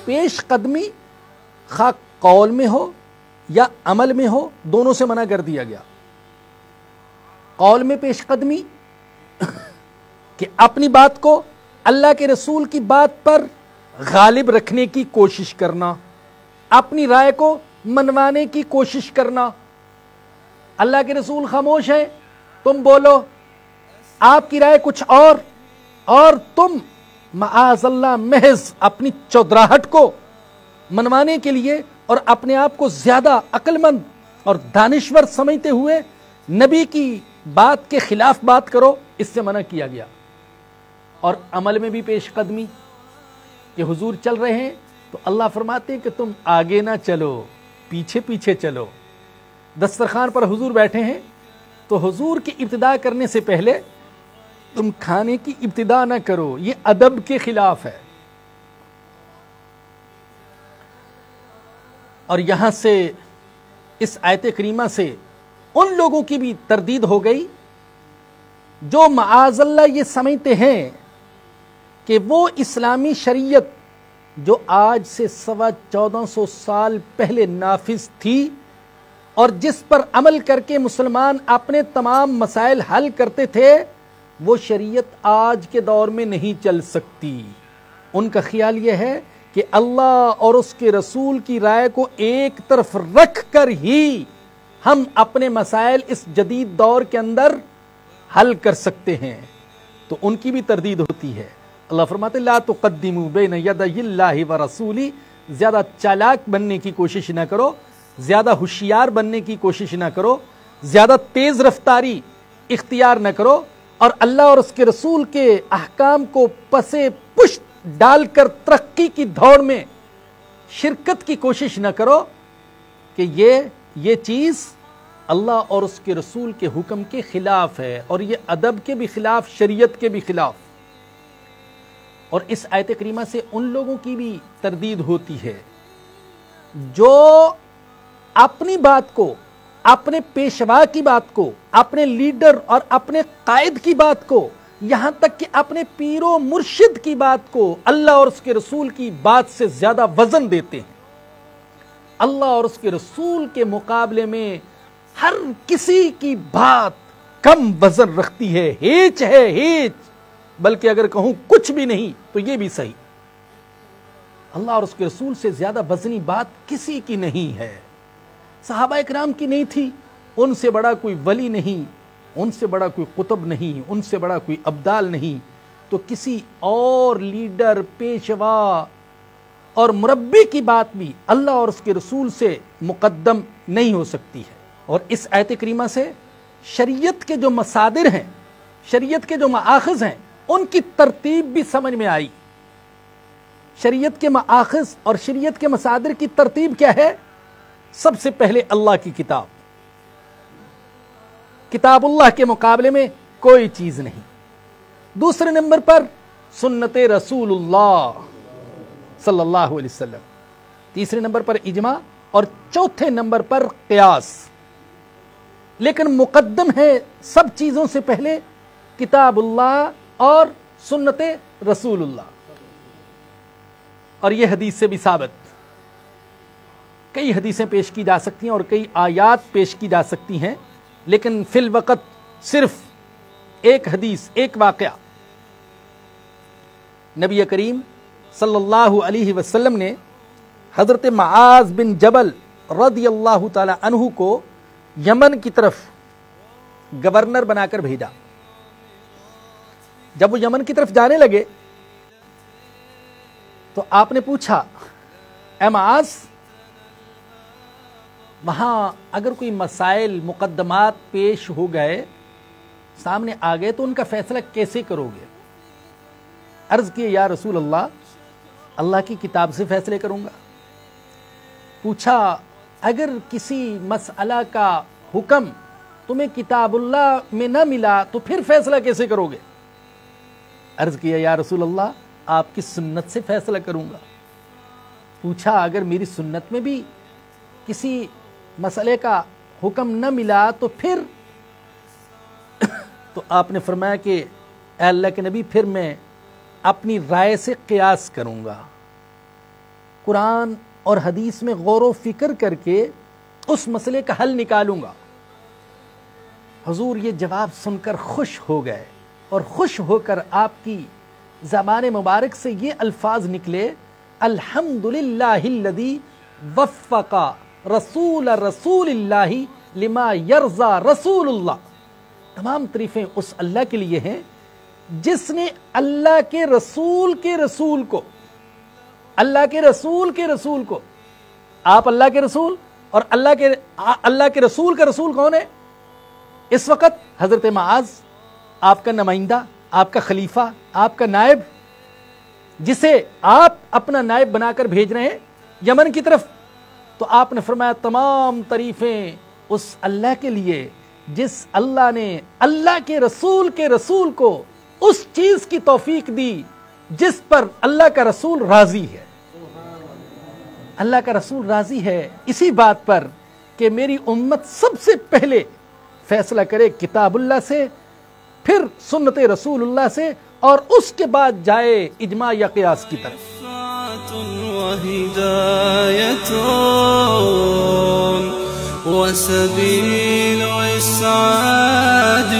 پیش قدمی خواہ قول میں ہو یا عمل میں ہو، دونوں سے منع کر دیا گیا۔ قول میں پیش قدمی کہ اپنی بات کو اللہ کے رسول کی بات پر غالب رکھنے کی کوشش کرنا، اپنی رائے کو منوانے کی کوشش کرنا۔ اللہ کے رسول خاموش ہے، تم بولو، آپ کی رائے کچھ اور تم معاذ اللہ محض اپنی چودراہٹ کو منوانے کے لیے اور اپنے آپ کو زیادہ عقل مند اور دانشور سمجھتے ہوئے نبی کی بات کے خلاف بات کرو، اس سے منع کیا گیا۔ اور عمل میں بھی پیش قدمی کہ حضور چل رہے ہیں تو اللہ فرماتے ہیں کہ تم آگے نہ چلو، پیچھے پیچھے چلو۔ دسترخوان پر حضور بیٹھے ہیں تو حضور کی ابتدا کرنے سے پہلے تم کھانے کی ابتدا نہ کرو، یہ ادب کے خلاف ہے۔ اور یہاں سے اس آیت کریمہ سے ان لوگوں کی بھی تردید ہو گئی جو معاذ اللہ یہ سمجھتے ہیں کہ وہ اسلامی شریعت جو آج سے 1450 سال پہلے نافذ تھی اور جس پر عمل کر کے مسلمان اپنے تمام مسائل حل کرتے تھے، وہ شریعت آج کے دور میں نہیں چل سکتی۔ ان کا خیال یہ ہے کہ اللہ اور اس کے رسول کی رائے کو ایک طرف رکھ کر ہی ہم اپنے مسائل اس جدید دور کے اندر حل کر سکتے ہیں، تو ان کی بھی تردید ہوتی ہے۔ اللہ فرماتے لا تقدموا بین یدی اللہ ورسولہ، زیادہ چالاک بننے کی کوشش نہ کرو، زیادہ ہوشیار بننے کی کوشش نہ کرو، زیادہ تیز رفتاری اختیار نہ کرو، اور اللہ اور اس کے رسول کے احکام کو پسے پشت ڈال کر ترقی کی دوڑ میں شرکت کی کوشش نہ کرو کہ یہ چیز اللہ اور اس کے رسول کے حکم کے خلاف ہے، اور یہ ادب کے بھی خلاف، شریعت کے بھی خلاف۔ اور اس آیت کریمہ سے ان لوگوں کی بھی تردید ہوتی ہے جو اپنی بات کو، اپنے پیشوا کی بات کو، اپنے لیڈر اور اپنے قائد کی بات کو، یہاں تک کہ اپنے پیر و مرشد کی بات کو اللہ اور اس کے رسول کی بات سے زیادہ وزن دیتے ہیں۔ اللہ اور اس کے رسول کے مقابلے میں ہر کسی کی بات کم وزن رکھتی ہے، ہیچ ہے ہیچ، بلکہ اگر کہوں کچھ بھی نہیں تو یہ بھی صحیح۔ اللہ اور اس کے رسول سے زیادہ وزنی بات کسی کی نہیں ہے۔ صحابہ اکرام کی نہیں تھی، ان سے بڑا کوئی ولی نہیں، ان سے بڑا کوئی قطب نہیں، ان سے بڑا کوئی ابدال نہیں، تو کسی اور لیڈر، پیشوا اور مربی کی بات بھی اللہ اور اس کے رسول سے مقدم نہیں ہو سکتی ہے۔ اور اس آیت کریمہ سے شریعت کے جو مصادر ہیں، شریعت کے جو مآخذ ہیں، ان کی ترتیب بھی سمجھ میں آئی۔ شریعت کے مآخذ اور شریعت کے مصادر کی ترتیب کیا ہے؟ سب سے پہلے اللہ کی کتاب، کتاب اللہ کے مقابلے میں کوئی چیز نہیں۔ دوسرے نمبر پر سنت رسول اللہ صلی اللہ علیہ وسلم، تیسرے نمبر پر اجماع، اور چوتھے نمبر پر قیاس۔ لیکن مقدم ہے سب چیزوں سے پہلے کتاب اللہ اور سنت رسول اللہ، اور یہ حدیث سے بھی ثابت۔ کئی حدیثیں پیش کی جا سکتی ہیں اور کئی آیات پیش کی جا سکتی ہیں، لیکن فی الوقت صرف ایک حدیث، ایک واقعہ۔ نبی کریم صلی اللہ علیہ وسلم نے حضرت معاذ بن جبل رضی اللہ تعالی عنہ کو یمن کی طرف گورنر بنا کر بھیجا۔ جب وہ یمن کی طرف جانے لگے تو آپ نے پوچھا، اے معاذ، وہاں اگر کوئی مسائل، مقدمات پیش ہو گئے، سامنے آ گئے، تو ان کا فیصلہ کیسے کرو گے؟ عرض کیے، یا رسول اللہ، اللہ کی کتاب سے فیصلے کروں گا۔ پوچھا، اگر کسی مسئلہ کا حکم تمہیں کتاب اللہ میں نہ ملا تو پھر فیصلہ کیسے کرو گے؟ عرض کیا، یا رسول اللہ، آپ کی سنت سے فیصلہ کروں گا۔ پوچھا، اگر میری سنت میں بھی کسی مسئلے کا حکم نہ ملا تو پھر؟ تو آپ نے فرمایا کہ اے اللہ کے نبی پھر میں اپنی رائے سے قیاس کروں گا، قرآن اور حدیث میں غور و فکر کر کے اس مسئلے کا حل نکالوں گا۔ حضور یہ جواب سن کر خوش ہو گئے اور خوش ہو کر آپ کی زبان مبارک سے یہ الفاظ نکلے، الحمدللہ الذی وفق رسول اللہ لما یرضا رسول اللہ۔ تمام تعریفیں اس اللہ کے لیے ہیں جس نے اللہ کے رسول کے رسول کو، اللہ کے رسول کے رسول کو، آپ اللہ کے رسول اور اللہ کے رسول کا رسول کون ہے؟ اس وقت حضرت معاذ، آپ کا نمائندہ، آپ کا خلیفہ، آپ کا نائب، جسے آپ اپنا نائب بنا کر بھیج رہے ہیں یمن کی طرف، تو آپ نے فرمایا تمام تعریفیں اس اللہ کے لیے جس اللہ نے اللہ کے رسول کو اس چیز کی توفیق دی جس پر اللہ کا رسول راضی ہے۔ اللہ کا رسول راضی ہے اسی بات پر کہ میری امت سب سے پہلے فیصلہ کرے کتاب اللہ سے، پھر سنت رسول اللہ سے، اور اس کے بعد جائے اجماع یا قیاس کی طرف۔ وسبيل إسعاد